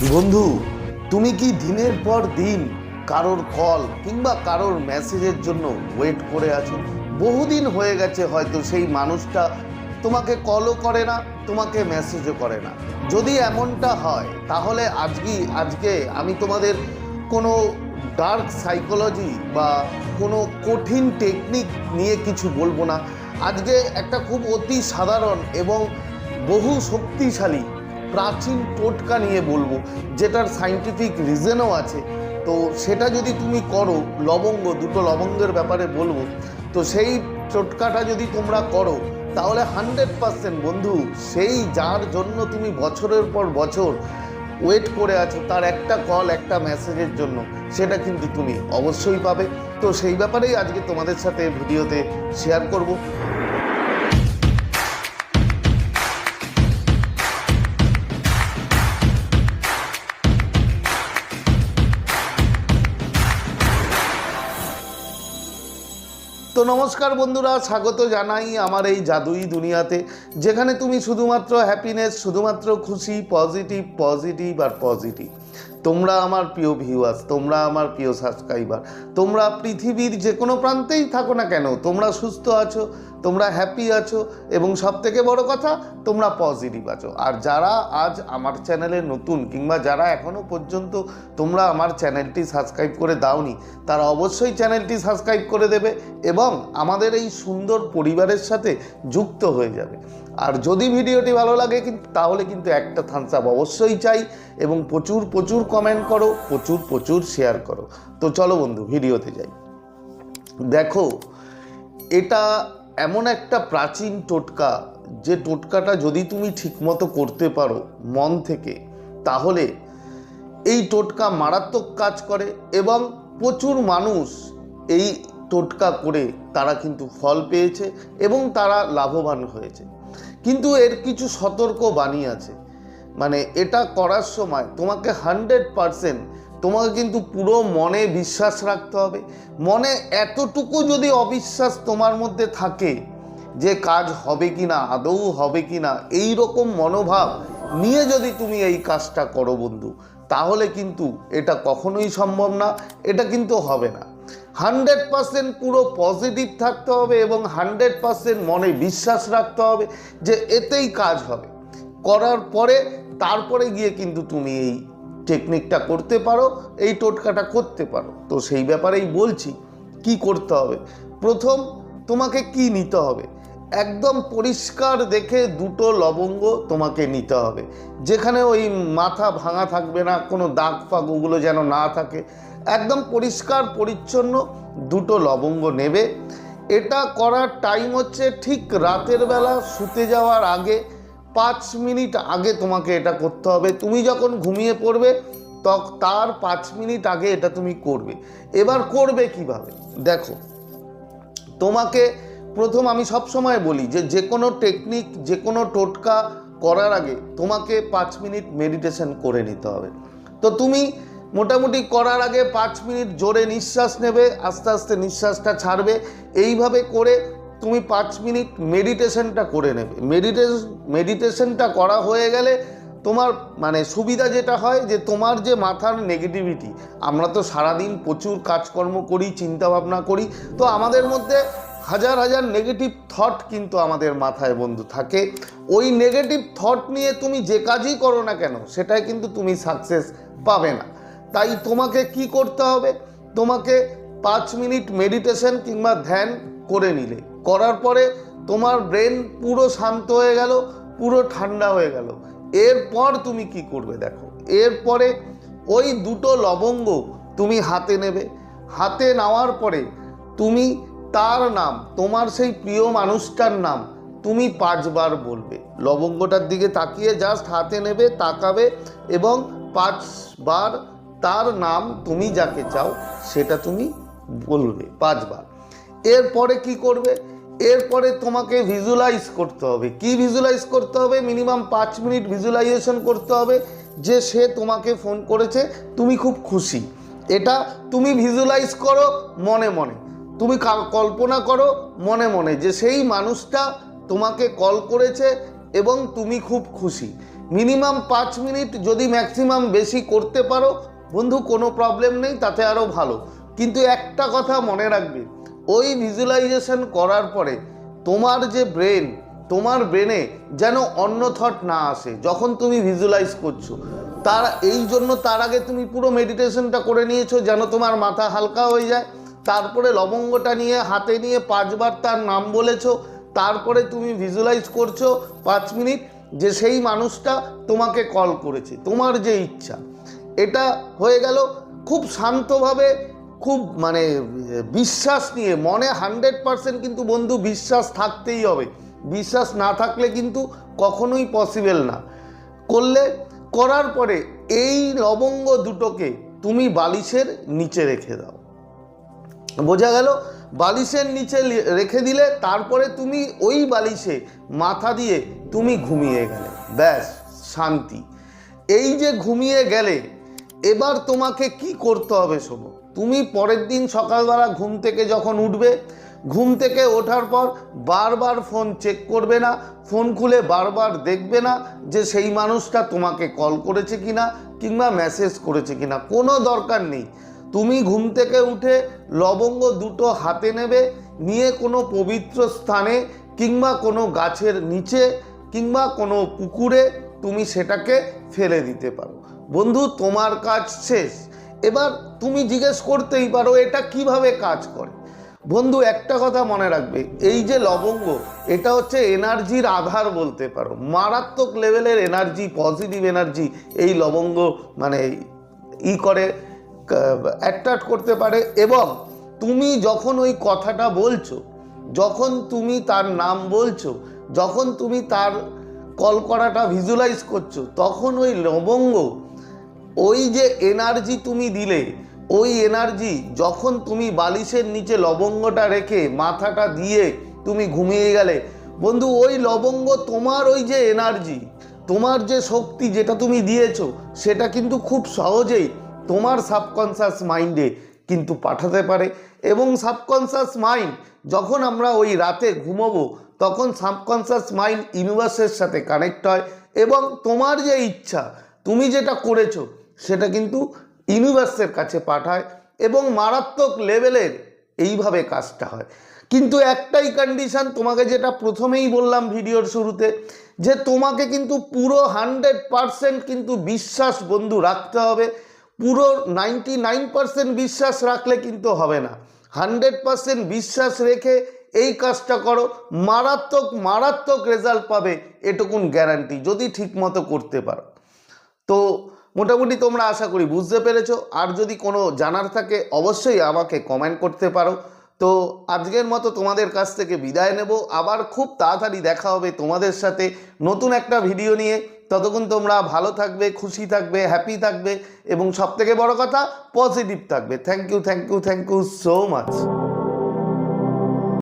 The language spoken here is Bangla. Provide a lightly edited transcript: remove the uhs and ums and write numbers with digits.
বন্ধু, তুমি কি দিনের পর দিন কারোর কল কিংবা কারোর মেসেজের জন্য ওয়েট করে আছো? বহুদিন হয়ে গেছে, হয়তো সেই মানুষটা তোমাকে কলও করে না, তোমাকে মেসেজও করে না। যদি এমনটা হয় তাহলে আজকে আমি তোমাদের কোনো ডার্ক সাইকোলজি বা কোনো কঠিন টেকনিক নিয়ে কিছু বলবো না। আজকে একটা খুব অতি সাধারণ এবং বহু শক্তিশালী প্রাচীন টোটকা নিয়ে বলবো, যেটার সায়েন্টিফিক রিজনও আছে। তো সেটা যদি তুমি করো, দুটো লবঙ্গের ব্যাপারে বলবো, তো সেই টোটকাটা যদি তোমরা করো তাহলে 100% বন্ধু, সেই যার জন্য তুমি বছরের পর বছর ওয়েট করে আছো, তার একটা কল একটা মেসেজের জন্য, সেটা কিন্তু তুমি অবশ্যই পাবে। তো সেই ব্যাপারেই আজকে তোমাদের সাথে ভিডিওতে শেয়ার করব। তো নমস্কার বন্ধুরা, স্বাগত জানাই আমার এই জাদুই দুনিয়াতে, যেখানে তুমি শুধুমাত্র হ্যাপিনেস, শুধুমাত্র খুশি, পজিটিভ আর পজিটিভ। তোমরা আমার প্রিয় ভিউয়ার্স, তোমরা আমার প্রিয় সাবস্ক্রাইবার, তোমরা পৃথিবীর যে কোনো প্রান্তেই থাকো না কেন, তোমরা সুস্থ আছো, তোমরা হ্যাপি আছো, এবং সবথেকে বড় কথা, তোমরা পজিটিভ আছো। আর যারা আজ আমার চ্যানেলে নতুন কিংবা যারা এখনও পর্যন্ত তোমরা আমার চ্যানেলটি সাবস্ক্রাইব করে দাওনি, তারা অবশ্যই চ্যানেলটি সাবস্ক্রাইব করে দেবে এবং আমাদের এই সুন্দর পরিবারের সাথে যুক্ত হয়ে যাবে। আর যদি ভিডিওটি ভালো লাগে তাহলে কিন্তু একটা থামস আপ অবশ্যই চাই, এবং প্রচুর কমেন্ট করো, প্রচুর শেয়ার করো। তো চলো বন্ধু, ভিডিওতে যাই। দেখো, এটা এমন একটা প্রাচীন টোটকা, যে টোটকাটা যদি তুমি ঠিকমতো করতে পারো মন থেকে, তাহলে এই টোটকা মারাত্মক কাজ করে এবং প্রচুর মানুষ এই টোটকা করে তারা কিন্তু ফল পেয়েছে এবং তারা লাভবান হয়েছে। কিন্তু এর কিছু সতর্ক বাণী আছে। মানে এটা করার সময় তোমাকে 100% তোমাকে কিন্তু পুরো মনে বিশ্বাস রাখতে হবে। মনে এতটুকু যদি অবিশ্বাস তোমার মধ্যে থাকে যে কাজ হবে কি না, আদৌ হবে কি না, এই রকম মনোভাব নিয়ে যদি তুমি এই কাজটা করো বন্ধু, তাহলে কিন্তু এটা কখনোই সম্ভব না, এটা কিন্তু হবে না। 100% পুরো পজিটিভ থাকতে হবে এবং 100% মনে বিশ্বাস রাখতে হবে যে এতেই কাজ হবে। করার পরে তারপরে গিয়ে কিন্তু তুমি এই টেকনিকটা করতে পারো, এই টোটকাটা করতে পারো। তো সেই ব্যাপারেই বলছি কি করতে হবে। প্রথম তোমাকে কি নিতে হবে, একদম পরিষ্কার দেখে দুটো লবঙ্গ তোমাকে নিতে হবে, যেখানে ওই মাথা ভাঙা থাকবে না, কোনো দাগ ফাগ ওগুলো যেন না থাকে, একদম পরিষ্কার পরিচ্ছন্ন দুটো লবঙ্গ নেবে। এটা করার টাইম হচ্ছে ঠিক রাতের বেলা শুতে যাওয়ার আগে 5 মিনিট আগে তোমাকে এটা করতে হবে। তুমি যখন ঘুমিয়ে পড়বে তার 5 মিনিট আগে এটা তুমি করবে। এবার করবে কিভাবে দেখো, তোমাকে প্রথম আমি সব সময় বলি যে কোনো টেকনিক, যে কোনো টোটকা করার আগে তোমাকে 5 মিনিট মেডিটেশন করে নিতে হবে। তো তুমি মোটামুটি করার আগে 5 মিনিট জোরে নিঃশ্বাস নেবে, আস্তে আস্তে নিঃশ্বাসটা ছাড়বে। এইভাবে করে তুমি 5 মিনিট মেডিটেশনটা করে নেবে। মেডিটেশনটা করা হয়ে গেলে তোমার মানে সুবিধা যেটা হয়, যে তোমার যে মাথার নেগেটিভিটি, আমরা তো সারাদিন প্রচুর কাজকর্ম করি, চিন্তাভাবনা করি, তো আমাদের মধ্যে হাজার নেগেটিভ থট কিন্তু আমাদের মাথায় বন্ধু থাকে। ওই নেগেটিভ থট নিয়ে তুমি যে কাজই করো না কেন, সেটাই কিন্তু তুমি সাকসেস পাবে না। তাই তোমাকে কি করতে হবে, তোমাকে 5 মিনিট মেডিটেশন কিংবা ধ্যান করে নিলে, করার পরে তোমার ব্রেন পুরো শান্ত হয়ে গেল, পুরো ঠান্ডা হয়ে গেল। এরপর তুমি কি করবে দেখো, এরপরে ওই দুটো লবঙ্গ তুমি হাতে নেবে। হাতে নেওয়ার পরে তুমি তার নাম, তোমার সেই প্রিয় মানুষটার নাম তুমি 5 বার বলবে। লবঙ্গটার দিকে তাকিয়ে জাস্ট হাতে নেবে, তাকাবে এবং 5 বার তার নাম, তুমি যাকে চাও সেটা তুমি বলবে 5 বার। এরপরে কি করবে, এরপরে তোমাকে ভিজুয়ালাইজ করতে হবে। কি ভিজুয়ালাইজ করতে হবে, মিনিমাম 5 মিনিট ভিজুয়ালাইজেশন করতে হবে যে সে তোমাকে ফোন করেছে, তুমি খুব খুশি। এটা তুমি ভিজুয়ালাইজ করো মনে মনে, তুমি কল্পনা করো মনে মনে যে সেই মানুষটা তোমাকে কল করেছে এবং তুমি খুব খুশি। মিনিমাম 5 মিনিট, যদি ম্যাক্সিমাম বেশি করতে পারো বন্ধু কোনো প্রবলেম নেই, তাতে আরও ভালো। কিন্তু একটা কথা মনে রাখবে, ওই ভিজুয়ালাইজেশন করার পরে তোমার যে তোমার ব্রেনে যেন অন্য থট না আসে যখন তুমি ভিজুয়ালাইজ করছো। তার আগে তুমি পুরো মেডিটেশনটা করে নিয়েছো যেন তোমার মাথা হালকা হয়ে যায়। তারপরে লবঙ্গটা নিয়ে হাতে নিয়ে 5 বার তার নাম বলেছো। তারপরে তুমি ভিজুয়ালাইজ করছো 5 মিনিট যে সেই মানুষটা তোমাকে কল করেছে, তোমার যে ইচ্ছা। এটা হয়ে গেল খুব শান্তভাবে, খুব মানে বিশ্বাস নিয়ে, মনে 100% কিন্তু বন্ধু বিশ্বাস থাকতেই হবে। বিশ্বাস না থাকলে কিন্তু কখনোই পসিবল না। করার পরে এই লবঙ্গ দুটোকে তুমি বালিশের নিচে রেখে দাও। বোঝা গেল? বালিশের নিচে রেখে দিলে তারপরে তুমি ওই বালিশে মাথা দিয়ে তুমি ঘুমিয়ে গেলে, ব্যাস শান্তি। এই যে ঘুমিয়ে গেলে, এবার তোমাকে কি করতে হবে শোনো। তুমি পরের দিন সকালবেলা ঘুম থেকে যখন উঠবে, ঘুম থেকে ওঠার পর বারবার ফোন চেক করবে না, ফোন খুলে বারবার দেখবে না যে সেই মানুষটা তোমাকে কল করেছে কিনা কিংবা মেসেজ করেছে কিনা, কোনো দরকার নেই। তুমি ঘুম থেকে উঠে লবঙ্গ দুটো হাতে নেবে, নিয়ে কোনো পবিত্র স্থানে কিংবা কোনো গাছের নিচে কিংবা কোনো পুকুরে তুমি সেটাকে ফেলে দিতে পারো। বন্ধু, তোমার কাজ শেষ। এবার তুমি জিজ্ঞেস করতেই পারো এটা কিভাবে কাজ করে। বন্ধু, একটা কথা মনে রাখবে, এই যে লবঙ্গ, এটা হচ্ছে এনার্জির আধার বলতে পারো। মারাত্মক লেভেলের এনার্জি, পজিটিভ এনার্জি এই লবঙ্গ মানে করে অ্যাট্রাক্ট করতে পারে। এবং তুমি যখন ওই কথাটা বলছো, যখন তুমি তার নাম বলছো, যখন তুমি তার কল করাটা ভিজুয়ালাইজ করছো, তখন ওই লবঙ্গ, ওই যে এনার্জি তুমি দিলে, ওই এনার্জি যখন তুমি বালিশের নিচে লবঙ্গটা রেখে মাথাটা দিয়ে তুমি ঘুমিয়ে গেলে, বন্ধু ওই লবঙ্গ তোমার ওই যে এনার্জি, তোমার যে শক্তি যেটা তুমি দিয়েছো, সেটা কিন্তু খুব সহজেই তোমার সাবকনসিয়াস মাইন্ডে কিন্তু পাঠাতে পারে। এবং সাবকনসিয়াস মাইন্ড, যখন আমরা ওই রাতে ঘুমোবো, তখন সাবকনসিয়াস মাইন্ড ইউনিভার্সের সাথে কানেক্ট হয় এবং তোমার যে ইচ্ছা, তুমি যেটা করেছো, সেটা কিন্তু ইউনিভার্সের কাছে পাঠায় এবং মারাত্মক লেভেলের এইভাবে কাজটা হয়। কিন্তু একটাই কন্ডিশন, তোমাকে যেটা প্রথমেই বললাম ভিডিওর শুরুতে, যে তোমাকে কিন্তু পুরো 100% কিন্তু বিশ্বাস বন্ধু রাখতে হবে। পুরো 99% বিশ্বাস রাখলে কিন্তু হবে না। 100% বিশ্বাস রেখে এই কাজটা করো, মারাত্মক রেজাল্ট পাবে, এটুকুন গ্যারান্টি, যদি ঠিক মতো করতে পারো। তো মোটামুটি তোমরা আশা করি বুঝতে পেরেছো। আর যদি কোনো জানার থাকে অবশ্যই আমাকে কমেন্ট করতে পারো। তো আজকের মতো তোমাদের কাছ থেকে বিদায় নেব। আবার খুব তাড়াতাড়ি দেখা হবে তোমাদের সাথে নতুন একটা ভিডিও নিয়ে। ততক্ষণ তোমরা ভালো থাকবে, খুশি থাকবে, হ্যাপি থাকবে এবং সবথেকে বড় কথা পজিটিভ থাকবে। Thank you so much.